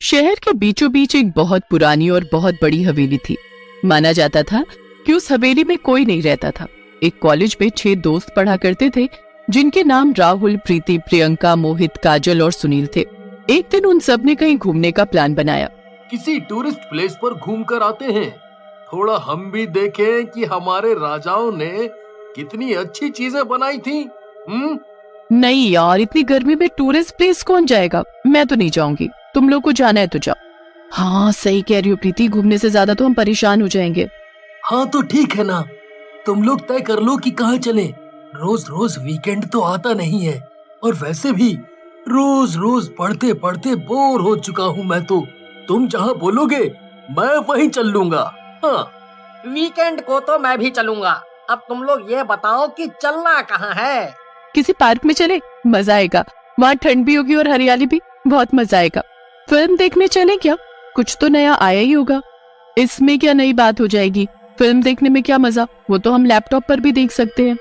शहर के बीचों बीच एक बहुत पुरानी और बहुत बड़ी हवेली थी। माना जाता था कि उस हवेली में कोई नहीं रहता था। एक कॉलेज में 6 दोस्त पढ़ा करते थे, जिनके नाम राहुल, प्रीति, प्रियंका, मोहित, काजल और सुनील थे। एक दिन उन सब ने कहीं घूमने का प्लान बनाया। किसी टूरिस्ट प्लेस पर घूम कर आते हैं, थोड़ा हम भी देखें कि हमारे राजाओं ने कितनी अच्छी चीजें बनाई थी। नहीं यार, इतनी गर्मी में टूरिस्ट प्लेस कौन जाएगा? मैं तो नहीं जाऊंगी, तुम लोग को जाना है तो जाओ। हाँ सही कह रही हो प्रीति, घूमने से ज्यादा तो हम परेशान हो जाएंगे। हाँ तो ठीक है ना, तुम लोग तय कर लो कि कहाँ चले। रोज रोज वीकेंड तो आता नहीं है, और वैसे भी रोज रोज पढ़ते पढ़ते बोर हो चुका हूँ मैं तो। तुम जहाँ बोलोगे मैं वहीं चल लूंगा। हाँ वीकेंड को तो मैं भी चलूंगा। अब तुम लोग ये बताओ कि चलना कहाँ है? किसी पार्क में चले, मजा आएगा। वहाँ ठंड भी होगी और हरियाली भी, बहुत मजा आएगा। फिल्म देखने चले क्या? कुछ तो नया आया ही होगा। इसमें क्या नई बात हो जाएगी? फिल्म देखने में क्या मजा, वो तो हम लैपटॉप पर भी देख सकते हैं।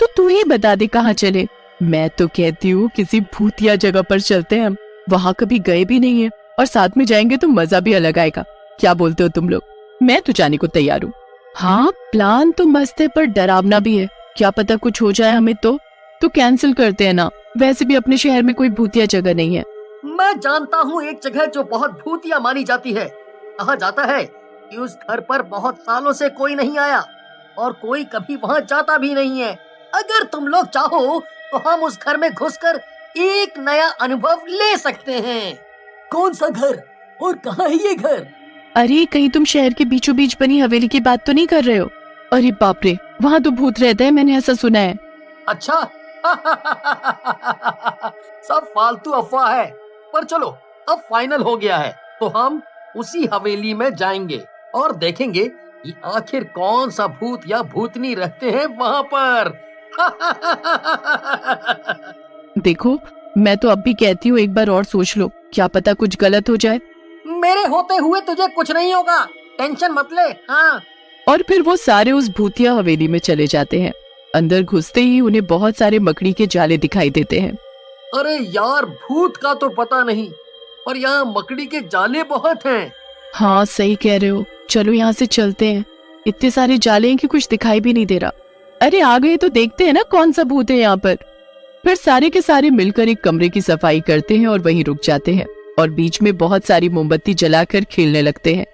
तो तू ही बता दे कहाँ चले। मैं तो कहती हूँ किसी भूतिया जगह पर चलते हैं, हम वहाँ कभी गए भी नहीं है, और साथ में जाएंगे तो मजा भी अलग आएगा। क्या बोलते हो तुम लोग? मैं तो जाने को तैयार हूँ। हाँ प्लान तो मस्त है, पर डरावना भी है। क्या पता कुछ हो जाए हमें तो कैंसिल करते हैं ना। वैसे भी अपने शहर में कोई भूतिया जगह नहीं है। मैं जानता हूँ एक जगह जो बहुत भूतिया मानी जाती है। कहा जाता है कि उस घर पर बहुत सालों से कोई नहीं आया और कोई कभी वहाँ जाता भी नहीं है। अगर तुम लोग चाहो तो हम उस घर में घुसकर एक नया अनुभव ले सकते हैं। कौन सा घर और कहाँ है ये घर? अरे कहीं तुम शहर के बीचों बीच बनी हवेली की बात तो नहीं कर रहे हो? अरे बाप रे, वहाँ तो भूत रहता है, मैंने ऐसा सुना है। अच्छा सब फालतू अफवाह है। पर चलो अब फाइनल हो गया है, तो हम उसी हवेली में जाएंगे और देखेंगे कि आखिर कौन सा भूत या भूतनी रहते हैं वहाँ पर। देखो मैं तो अब भी कहती हूँ एक बार और सोच लो, क्या पता कुछ गलत हो जाए। मेरे होते हुए तुझे कुछ नहीं होगा, टेंशन मत ले। हाँ। और फिर वो सारे उस भूतिया हवेली में चले जाते हैं। अंदर घुसते ही उन्हें बहुत सारे मकड़ी के जाले दिखाई देते हैं। अरे यार, भूत का तो पता नहीं, पर यहाँ मकड़ी के जाले बहुत हैं। हाँ सही कह रहे हो, चलो यहाँ से चलते हैं। इतने सारे जाले हैं कि कुछ दिखाई भी नहीं दे रहा। अरे आ गए तो देखते हैं ना कौन सा भूत है यहाँ पर। फिर सारे के सारे मिलकर एक कमरे की सफाई करते हैं और वहीं रुक जाते हैं, और बीच में बहुत सारी मोमबत्ती जलाकर खेलने लगते हैं।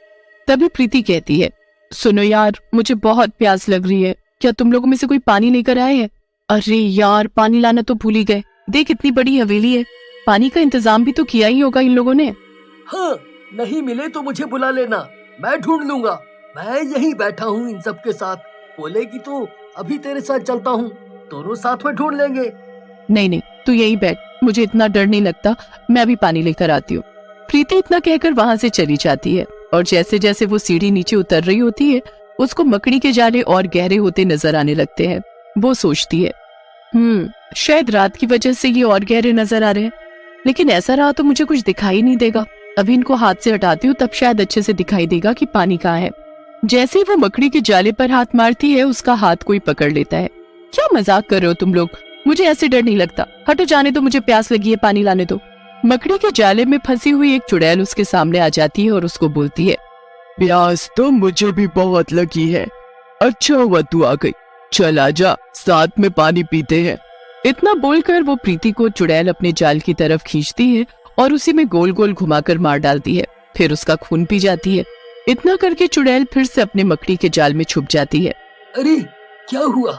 तभी प्रीति कहती है, सुनो यार, मुझे बहुत प्यास लग रही है, क्या तुम लोगों में से कोई पानी लेकर आए हैं? अरे यार, पानी लाना तो भूल ही गए। देख इतनी बड़ी हवेली है, पानी का इंतजाम भी तो किया ही होगा इन लोगों ने। हाँ, नहीं मिले तो मुझे बुला लेना, मैं ढूंढ लूंगा। मैं यहीं बैठा हूँ इन सब के साथ। बोलेगी तो अभी तेरे साथ चलता हूँ, दोनों साथ में ढूंढ लेंगे। नहीं तू यही बैठ, मुझे इतना डर नहीं लगता, मैं अभी पानी लेकर आती हूँ। प्रीति इतना कहकर वहाँ से चली जाती है, और जैसे जैसे वो सीढ़ी नीचे उतर रही होती है, उसको मकड़ी के जाले और गहरे होते नजर आने लगते हैं। वो सोचती है, शायद रात की वजह से ये और गहरे नजर आ रहे हैं, लेकिन ऐसा रहा तो मुझे कुछ दिखाई नहीं देगा। अभी इनको हाथ से हटाती हूँ, तब शायद अच्छे से दिखाई देगा कि पानी कहाँ है। जैसे ही वो मकड़ी के जाले पर हाथ मारती है, उसका हाथ कोई पकड़ लेता है। क्या मजाक कर रहे हो तुम लोग? मुझे ऐसे डर नहीं लगता, हटो, जाने दो, मुझे प्यास लगी है, पानी लाने दो। मकड़ी के जाले में फंसी हुई एक चुड़ैल उसके सामने आ जाती है और उसको बोलती है, प्यास तो मुझे भी बहुत लगी है। अच्छा हुआ तू आ गई, चल आजा, साथ में पानी पीते हैं। इतना बोलकर वो प्रीति को चुड़ैल अपने जाल की तरफ खींचती है और उसी में गोल गोल घुमाकर मार डालती है। फिर उसका खून पी जाती है। इतना करके चुड़ैल फिर से अपने मकड़ी के जाल में छुप जाती है। अरे क्या हुआ?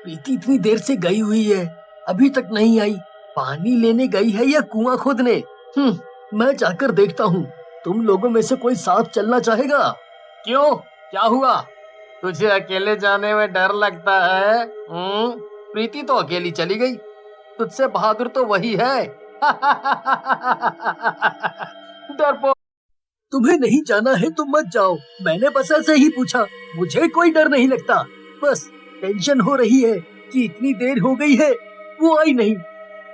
प्रीति इतनी देर से गई हुई है, अभी तक नहीं आई। पानी लेने गई है या कुआं खोदने? मैं जाकर देखता हूँ। तुम लोगों में से कोई साथ चलना चाहेगा? क्यों, क्या हुआ? तुझे अकेले जाने में डर लगता है? प्रीति तो अकेली चली गई, तुझसे बहादुर तो वही है। डरपोक। तुम्हें नहीं जाना है तो मत जाओ, मैंने बस ऐसे ही पूछा, मुझे कोई डर नहीं लगता। बस टेंशन हो रही है कि इतनी देर हो गई है, वो आई नहीं।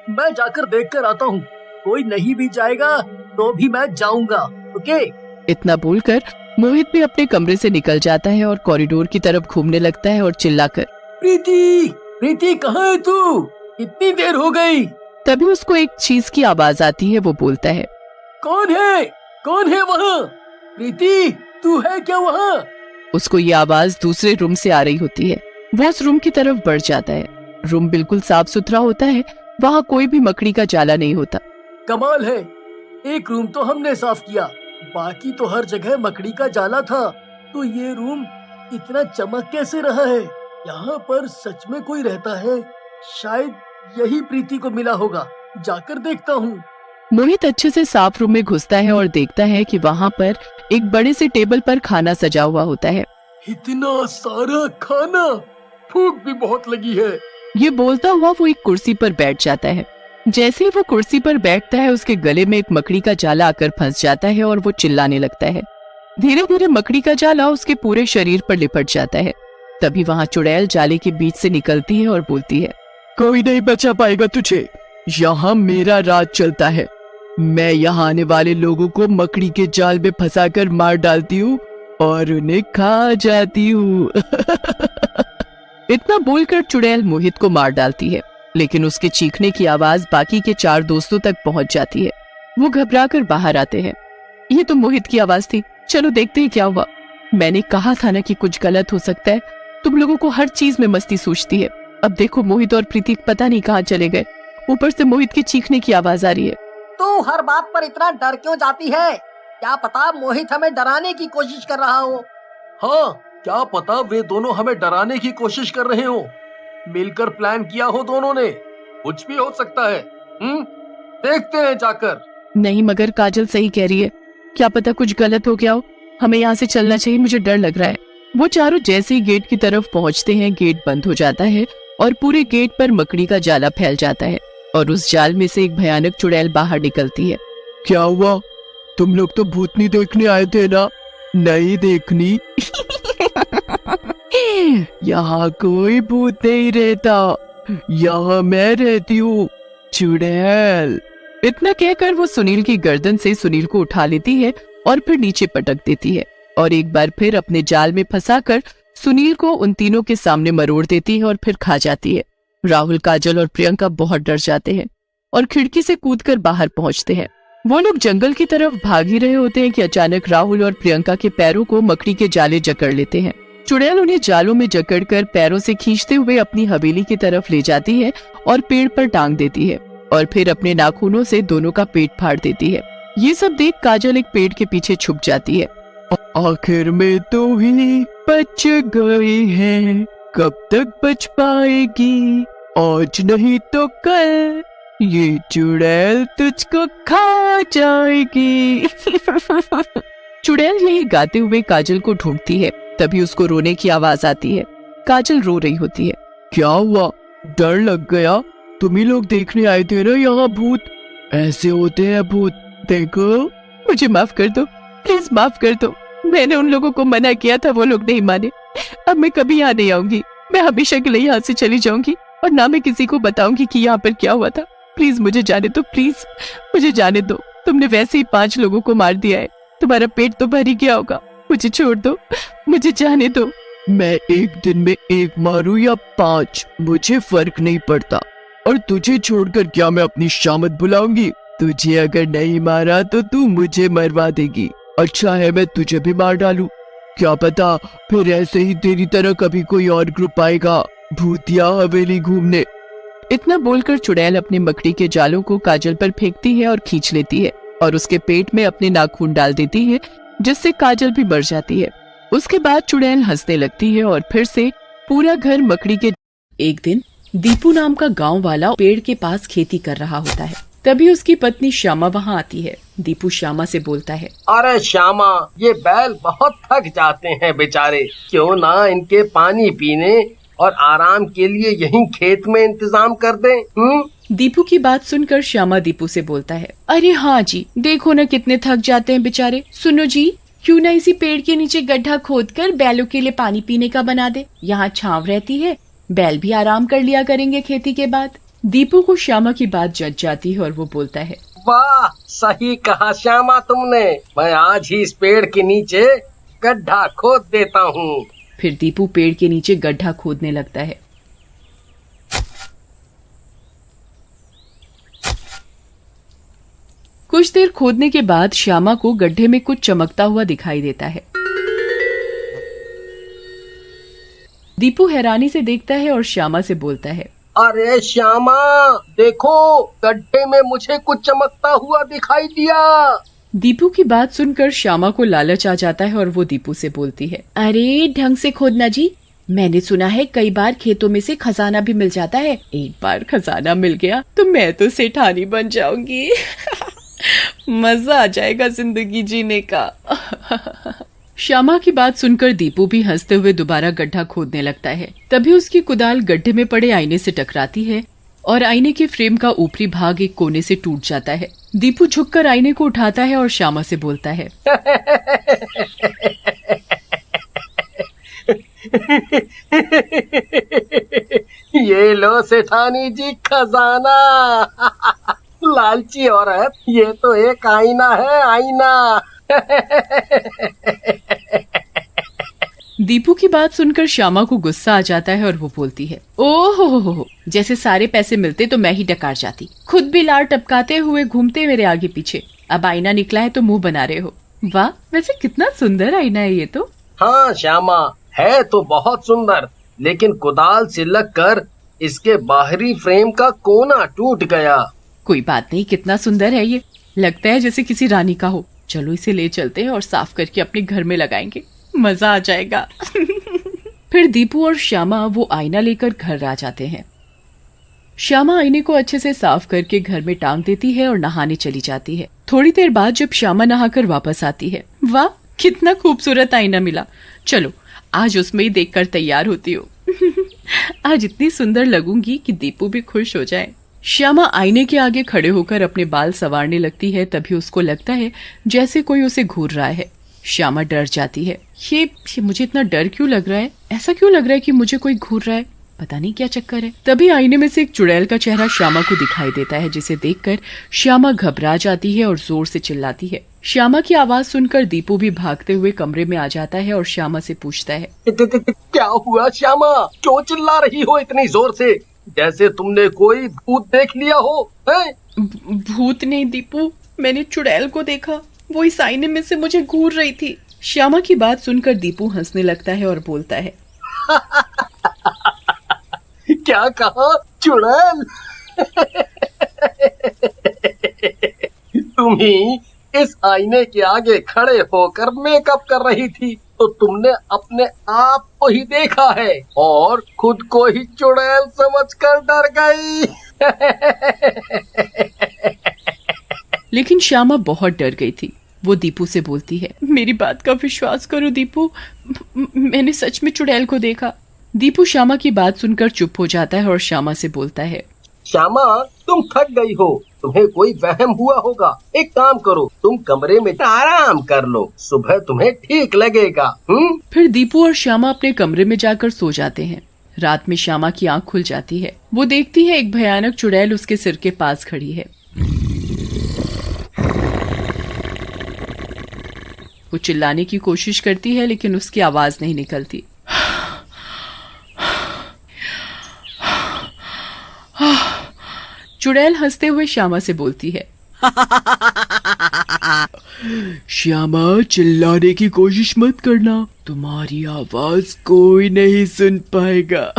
मैं जाकर देख कर आता हूँ, कोई नहीं भी जाएगा तो भी मैं जाऊंगा। ओके? इतना बोलकर मोहित भी अपने कमरे से निकल जाता है और कॉरिडोर की तरफ घूमने लगता है और चिल्लाकर, प्रीति, प्रीति कहाँ है तू? इतनी देर हो गई। तभी उसको एक चीज की आवाज आती है। वो बोलता है, कौन है? कौन है वहाँ? प्रीति, तू है क्या वहाँ? उसको ये आवाज दूसरे रूम से आ रही होती है। वह उस रूम की तरफ बढ़ जाता है। रूम बिल्कुल साफ सुथरा होता है, वहाँ कोई भी मकड़ी का जाला नहीं होता। कमाल है, एक रूम तो हमने साफ किया, बाकी तो हर जगह मकड़ी का जाला था। तो ये रूम इतना चमक कैसे रहा है? यहाँ पर सच में कोई रहता है? शायद यही प्रीति को मिला होगा, जाकर देखता हूँ। मोहित अच्छे से साफ रूम में घुसता है और देखता है कि वहाँ पर एक बड़े से टेबल पर खाना सजा हुआ होता है। इतना सारा खाना, भूख भी बहुत लगी है। ये बोलता हुआ वो एक कुर्सी पर बैठ जाता है। जैसे ही वो कुर्सी पर बैठता है, उसके गले में एक मकड़ी का जाला आकर फंस जाता है और वो चिल्लाने लगता है। धीरे धीरे मकड़ी का जाला उसके पूरे शरीर पर लिपट जाता है। तभी वहाँ चुड़ैल जाले के बीच से निकलती है और बोलती है, कोई नहीं बचा पाएगा तुझे, यहाँ मेरा राज चलता है। मैं यहाँ आने वाले लोगों को मकड़ी के जाल में फंसाकर मार डालती हूँ और उन्हें खा जाती हूँ। इतना बोलकर चुड़ैल मोहित को मार डालती है, लेकिन उसके चीखने की आवाज बाकी के 4 दोस्तों तक पहुंच जाती है। वो घबराकर बाहर आते हैं। ये तो मोहित की आवाज थी, चलो देखते हैं क्या हुआ। मैंने कहा था ना कि कुछ गलत हो सकता है, तुम लोगों को हर चीज में मस्ती सूझती है। अब देखो मोहित और प्रीति पता नहीं कहाँ चले गए। ऊपर से मोहित के चीखने की आवाज आ रही है। तू हर बात पर इतना डर क्यों जाती है? क्या पता मोहित हमें डराने की कोशिश कर रहा हो। हाँ, क्या पता वे दोनों हमें डराने की कोशिश कर रहे हो। मिलकर प्लान किया हो दोनों ने, कुछ भी हो सकता है। देखते हैं जाकर। नहीं, मगर काजल सही कह रही है, क्या पता कुछ गलत हो गया हो। हमें यहाँ से चलना चाहिए, मुझे डर लग रहा है। वो चारों जैसे ही गेट की तरफ पहुँचते हैं, गेट बंद हो जाता है और पूरे गेट पर मकड़ी का जाला फैल जाता है और उस जाल में से एक भयानक चुड़ैल बाहर निकलती है। क्या हुआ? तुम लोग तो भूतनी देखने आए थे ना? नहीं देखनी। यहाँ कोई भूत नहीं रहता, यहाँ मैं रहती हूँ, चुड़ैल। इतना कहकर वो सुनील की गर्दन से सुनील को उठा लेती है और फिर नीचे पटक देती है और एक बार फिर अपने जाल में फंसाकर सुनील को उन तीनों के सामने मरोड़ देती है और फिर खा जाती है। राहुल, काजल और प्रियंका बहुत डर जाते हैं और खिड़की से कूदकर बाहर पहुंचते हैं। वो लोग जंगल की तरफ भाग ही रहे होते हैं कि अचानक राहुल और प्रियंका के पैरों को मकड़ी के जाले जकड़ लेते हैं। चुड़ैल उन्हें जालों में जकड़कर पैरों से खींचते हुए अपनी हवेली की तरफ ले जाती है और पेड़ पर टांग देती है और फिर अपने नाखूनों से दोनों का पेट फाड़ देती है। ये सब देख काजल एक पेड़ के पीछे छुप जाती है। आखिर में तो ही बच गए हैं, कब तक बच पाएगी? आज नहीं तो कल ये चुड़ैल तुझको खा जाएगी। चुड़ैल यही गाते हुए काजल को ढूंढती है। तभी उसको रोने की आवाज आती है। काजल रो रही होती है। क्या हुआ? डर लग गया? तुम ही लोग देखने आए थे ना यहाँ भूत? ऐसे होते हैं भूत, देखो। मुझे माफ कर दो, प्लीज माफ कर दो। मैंने उन लोगों को मना किया था, वो लोग नहीं माने। अब मैं कभी यहाँ नहीं आऊंगी। मैं हमेशा के लिए यहाँ से चली जाऊंगी और ना मैं किसी को बताऊंगी कि यहाँ पर क्या हुआ था। प्लीज मुझे जाने दो, प्लीज मुझे जाने दो। तुमने वैसे ही 5 लोगों को मार दिया है, तुम्हारा पेट तो भर ही गया होगा। मुझे छोड़ दो, मुझे जाने दो। मैं एक दिन में 1 मारूं या 5, मुझे फर्क नहीं पड़ता। और तुझे छोड़कर क्या मैं अपनी शामत बुलाऊंगी? तुझे अगर नहीं मारा तो तू मुझे मरवा देगी। अच्छा है मैं तुझे भी मार डालूं। क्या पता फिर ऐसे ही तेरी तरह कभी कोई और ग्रुप आएगा भूतिया हवेली घूमने। इतना बोलकर चुड़ैल अपने मकड़ी के जालों को काजल पर फेंकती है और खींच लेती है और उसके पेट में अपने नाखून डाल देती है, जिससे काजल भी मर जाती है। उसके बाद चुड़ैल हंसने लगती है और फिर से पूरा घर मकड़ी के। एक दिन दीपू नाम का गांव वाला पेड़ के पास खेती कर रहा होता है। तभी उसकी पत्नी श्यामा वहाँ आती है। दीपू श्यामा से बोलता है, अरे श्यामा, ये बैल बहुत थक जाते हैं बेचारे, क्यों ना इनके पानी पीने और आराम के लिए यहीं खेत में इंतजाम कर दें? दीपू की बात सुनकर श्यामा दीपू से बोलता है, अरे हाँ जी, देखो ना कितने थक जाते हैं बेचारे। सुनो जी, क्यों ना इसी पेड़ के नीचे गड्ढा खोदकर बैलों के लिए पानी पीने का बना दे। यहाँ छांव रहती है, बैल भी आराम कर लिया करेंगे खेती के बाद। दीपू को श्यामा की बात जच जाती है और वो बोलता है, वाह, सही कहा श्यामा तुमने। मैं आज ही इस पेड़ के नीचे गड्ढा खोद देता हूँ। फिर दीपू पेड़ के नीचे गड्ढा खोदने लगता है। कुछ देर खोदने के बाद श्यामा को गड्ढे में कुछ चमकता हुआ दिखाई देता है। दीपू हैरानी से देखता है और श्यामा से बोलता है, अरे श्यामा, देखो गड्ढे में मुझे कुछ चमकता हुआ दिखाई दिया। दीपू की बात सुनकर श्यामा को लालच आ जाता है और वो दीपू से बोलती है, अरे ढंग से खोदना जी, मैंने सुना है कई बार खेतों में से खजाना भी मिल जाता है। एक बार खजाना मिल गया तो मैं तो सेठानी बन जाऊंगी। मजा आ जाएगा जिंदगी जीने का। श्यामा की बात सुनकर दीपू भी हंसते हुए दोबारा गड्ढा खोदने लगता है। तभी उसकी कुदाल गड्ढे में पड़े आईने से टकराती है और आईने के फ्रेम का ऊपरी भाग एक कोने से टूट जाता है। दीपू झुककर आईने को उठाता है और श्यामा से बोलता है, ये लो सेठानी जी खजाना। लालची औरत, ये तो एक आईना है, आईना। दीपू की बात सुनकर श्यामा को गुस्सा आ जाता है और वो बोलती है, ओह हो, जैसे सारे पैसे मिलते तो मैं ही डकार जाती। खुद भी लार टपकाते हुए घूमते मेरे आगे पीछे, अब आईना निकला है तो मुंह बना रहे हो। वाह, वैसे कितना सुंदर आईना है ये तो। हाँ श्यामा, है तो बहुत सुंदर, लेकिन कुदाल से लगकर इसके बाहरी फ्रेम का कोना टूट गया। कोई बात नहीं, कितना सुंदर है ये, लगता है जैसे किसी रानी का हो। चलो इसे ले चलते हैं और साफ करके अपने घर में लगाएंगे, मजा आ जाएगा। फिर दीपू और श्यामा वो आईना लेकर घर आ जाते हैं। श्यामा आईने को अच्छे से साफ करके घर में टांग देती है और नहाने चली जाती है। थोड़ी देर बाद जब श्यामा नहाकर वापस आती है, वाह कितना खूबसूरत आईना मिला, चलो आज उसमें ही देखकर तैयार होती हूँ। आज इतनी सुंदर लगूंगी कि दीपू भी खुश हो जाए। श्यामा आईने के आगे खड़े होकर अपने बाल संवारने लगती है। तभी उसको लगता है जैसे कोई उसे घूर रहा है। श्यामा डर जाती है, ये मुझे इतना डर क्यों लग रहा है, ऐसा क्यों लग रहा है कि मुझे कोई घूर रहा है, पता नहीं क्या चक्कर है। तभी आईने में से एक चुड़ैल का चेहरा श्यामा को दिखाई देता है, जिसे देखकर श्यामा घबरा जाती है और जोर से चिल्लाती है। श्यामा की आवाज सुनकर दीपू भी भागते हुए कमरे में आ जाता है और श्यामा से पूछता है, क्या हुआ श्यामा, क्यों चिल्ला रही हो इतनी जोर से, जैसे तुमने कोई भूत देख लिया हो? है? भूत नहीं दीपू, मैंने चुड़ैल को देखा, वो इस आईने में से मुझे घूर रही थी। श्यामा की बात सुनकर दीपू हंसने लगता है और बोलता है, क्या कहा, चुड़ैल? तुम ही इस आईने के आगे खड़े होकर मेकअप कर रही थी, तो तुमने अपने आप को ही देखा है और खुद को ही चुड़ैल समझकर डर गई। लेकिन श्यामा बहुत डर गई थी। वो दीपू से बोलती है, मेरी बात का विश्वास करो दीपू, मैंने सच में चुड़ैल को देखा। दीपू श्यामा की बात सुनकर चुप हो जाता है और श्यामा से बोलता है, श्यामा तुम थक गई हो, तुम्हें कोई वहम हुआ होगा। एक काम करो, तुम कमरे में आराम कर लो, सुबह तुम्हें ठीक लगेगा। फिर दीपू और श्यामा अपने कमरे में जाकर सो जाते हैं। रात में श्यामा की आंख खुल जाती है। वो देखती है एक भयानक चुड़ैल उसके सिर के पास खड़ी है। वो चिल्लाने की कोशिश करती है लेकिन उसकी आवाज नहीं निकलती। चुड़ैल हंसते हुए श्यामा से बोलती है, श्यामा चिल्लाने की कोशिश मत करना, तुम्हारी आवाज कोई नहीं सुन पाएगा।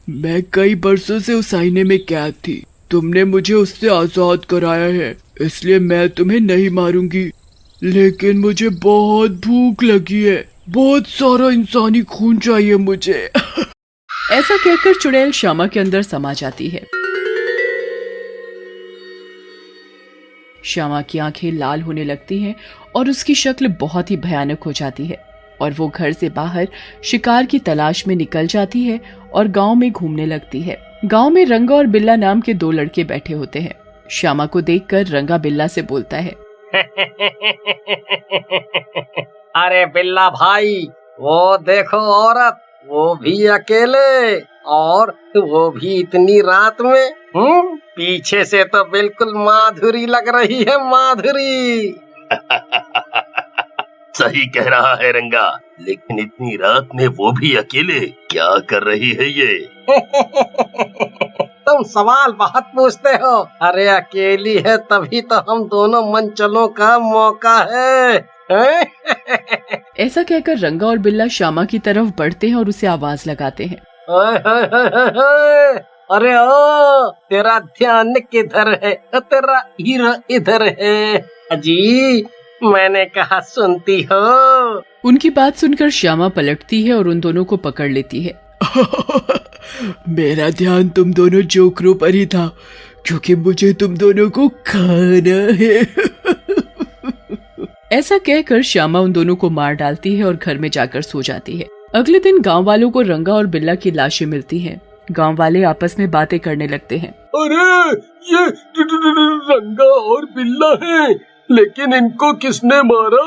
मैं कई बरसों से उस आईने में कैद थी, तुमने मुझे उससे आजाद कराया है, इसलिए मैं तुम्हें नहीं मारूंगी। लेकिन मुझे बहुत भूख लगी है, बहुत सारा इंसानी खून चाहिए मुझे। ऐसा कहकर चुड़ैल श्यामा के अंदर समा जाती है। श्यामा की आंखें लाल होने लगती हैं और उसकी शक्ल बहुत ही भयानक हो जाती है और वो घर से बाहर शिकार की तलाश में निकल जाती है और गांव में घूमने लगती है। गांव में रंगा और बिल्ला नाम के 2 लड़के बैठे होते हैं। श्यामा को देखकर रंगा बिल्ला से बोलता है, अरे बिल्ला भाई, वो देखो औरत, वो भी अकेले और वो भी इतनी रात में। पीछे से तो बिल्कुल माधुरी लग रही है, माधुरी। सही कह रहा है रंगा, लेकिन इतनी रात में वो भी अकेले क्या कर रही है ये? तुम सवाल बहुत पूछते हो। अरे अकेली है तभी तो हम दोनों मंचलों का मौका है, हैं? ऐसा कहकर रंगा और बिल्ला श्यामा की तरफ बढ़ते हैं और उसे आवाज लगाते हैं। हाय हाय हाय हाय हाय। अरे ओ, तेरा ध्यान किधर है? तेरा हीरो इधर है। अजी, मैंने कहा सुनती हो? उनकी बात सुनकर श्यामा पलटती है और उन दोनों को पकड़ लेती है। मेरा ध्यान तुम दोनों जोकरों पर ही था, क्योंकि मुझे तुम दोनों को खाना है। ऐसा कहकर श्यामा उन दोनों को मार डालती है और घर में जाकर सो जाती है। अगले दिन गांव वालों को रंगा और बिल्ला की लाशें मिलती हैं। गांव वाले आपस में बातें करने लगते हैं। अरे ये रंगा और बिल्ला हैं, लेकिन इनको किसने मारा?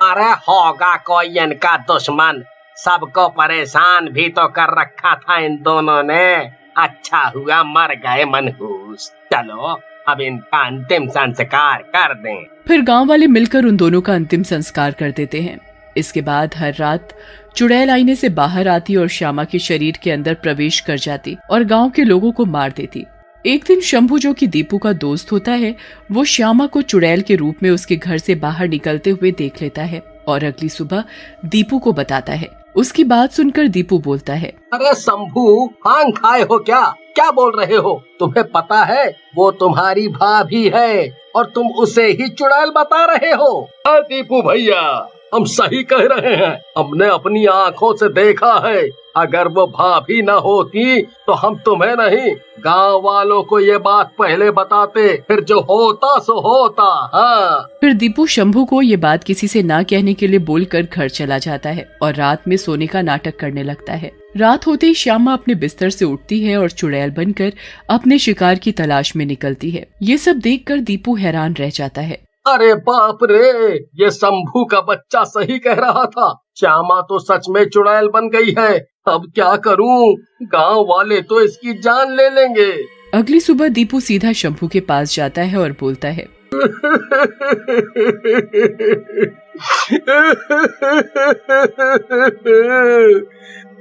अरे होगा कोई इनका दुश्मन, सबको परेशान भी तो कर रखा था इन दोनों ने। अच्छा हुआ मर गए मनहूस। चलो अब इनका अंतिम संस्कार कर दें। फिर गांव वाले मिलकर उन दोनों का अंतिम संस्कार कर देते हैं। इसके बाद हर रात चुड़ैल आईने से बाहर आती और श्यामा के शरीर के अंदर प्रवेश कर जाती और गांव के लोगों को मार देती। एक दिन शंभू, जो कि दीपू का दोस्त होता है, वो श्यामा को चुड़ैल के रूप में उसके घर से बाहर निकलते हुए देख लेता है और अगली सुबह दीपू को बताता है। उसकी बात सुनकर दीपू बोलता है, अरे शंभू, भांग खाए हो क्या? क्या बोल रहे हो? तुम्हें पता है वो तुम्हारी भाभी है और तुम उसे ही चुड़ैल बता रहे हो? हाँ दीपू भैया, हम सही कह रहे हैं। हमने अपनी आँखों से देखा है। अगर वो भाभी न होती तो हम तुम्हें नहीं, गांव वालों को ये बात पहले बताते, फिर जो होता सो होता। हाँ। फिर दीपू शंभू को ये बात किसी से ना कहने के लिए बोलकर घर चला जाता है और रात में सोने का नाटक करने लगता है। रात होते ही श्यामा अपने बिस्तर से उठती है और चुड़ैल बनकर अपने शिकार की तलाश में निकलती है। ये सब देखकर दीपू हैरान रह जाता है। अरे बाप रे, ये शंभू का बच्चा सही कह रहा था। श्यामा तो सच में चुड़ैल बन गई है। अब क्या करूं? गांव वाले तो इसकी जान ले लेंगे। अगली सुबह दीपू सीधा शंभू के पास जाता है और बोलता है,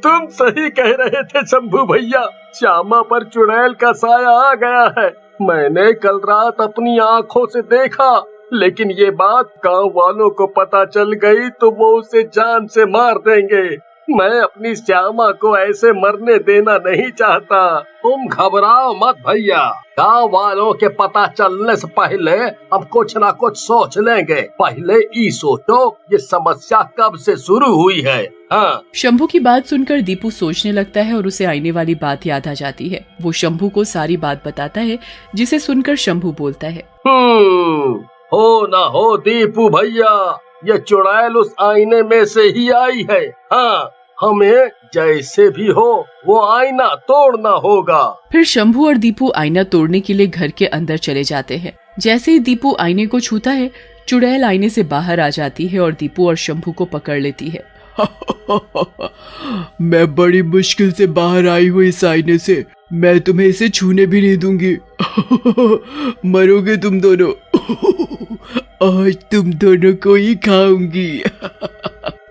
तुम सही कह रहे थे शंभू भैया, श्यामा पर चुड़ैल का साया आ गया है। मैंने कल रात अपनी आँखों से देखा, लेकिन ये बात गांव वालों को पता चल गई तो वो उसे जान से मार देंगे। मैं अपनी श्यामा को ऐसे मरने देना नहीं चाहता। तुम घबराओ मत भैया, गांव वालों के पता चलने से पहले हम कुछ ना कुछ सोच लेंगे। पहले ये सोचो ये समस्या कब से शुरू हुई है। हाँ। शंभू की बात सुनकर दीपू सोचने लगता है और उसे आईने वाली बात याद आ जाती है। वो शंभू को सारी बात बताता है, जिसे सुनकर शंभू बोलता है, हो ना हो दीपू भैया, ये चुड़ैल उस आईने में से ही आई है। हाँ, हमें जैसे भी हो वो आईना तोड़ना होगा। फिर शंभू और दीपू आईना तोड़ने के लिए घर के अंदर चले जाते हैं। जैसे ही दीपू आईने को छूता है, चुड़ैल आईने से बाहर आ जाती है और दीपू और शंभू को पकड़ लेती है। मैं बड़ी मुश्किल से बाहर आई हूँ इस आईने से। मैं तुम्हें इसे छूने भी नहीं दूंगी। मरोगे तुम दोनों। आज तुम दोनों को ही खाऊंगी।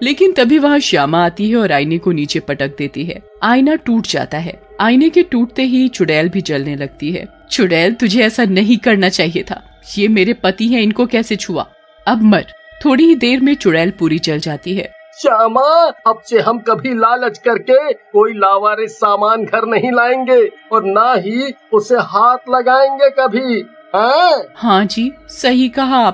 लेकिन तभी वहाँ श्यामा आती है और आईने को नीचे पटक देती है। आईना टूट जाता है। आईने के टूटते ही चुड़ैल भी जलने लगती है। चुड़ैल, तुझे ऐसा नहीं करना चाहिए था। ये मेरे पति हैं, इनको कैसे छुआ? अब मर। थोड़ी ही देर में चुड़ैल पूरी जल जाती है। श्यामा, अब से हम कभी लालच करके कोई लावारिस सामान घर नहीं लाएंगे और ना ही उसे हाथ लगाएंगे कभी। हाँ जी, सही कहा आप।